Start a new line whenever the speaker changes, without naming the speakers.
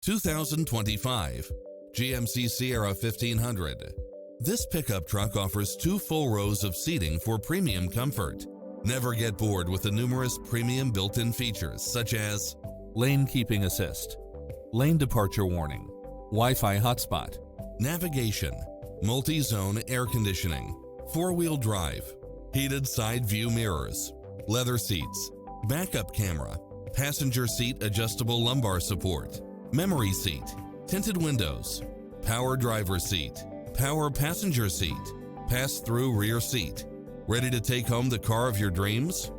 2025 GMC Sierra 1500. This pickup truck offers 2 full rows of seating for premium comfort. Never get bored with the numerous premium built-in features such as lane keeping assist, lane departure warning, Wi-Fi hotspot, navigation, multi-zone air conditioning, 4-wheel drive, heated side view mirrors, leather seats, backup camera, passenger seat adjustable lumbar support, memory seat, tinted windows, power driver seat, power passenger seat, pass-through rear seat. Ready to take home the car of your dreams?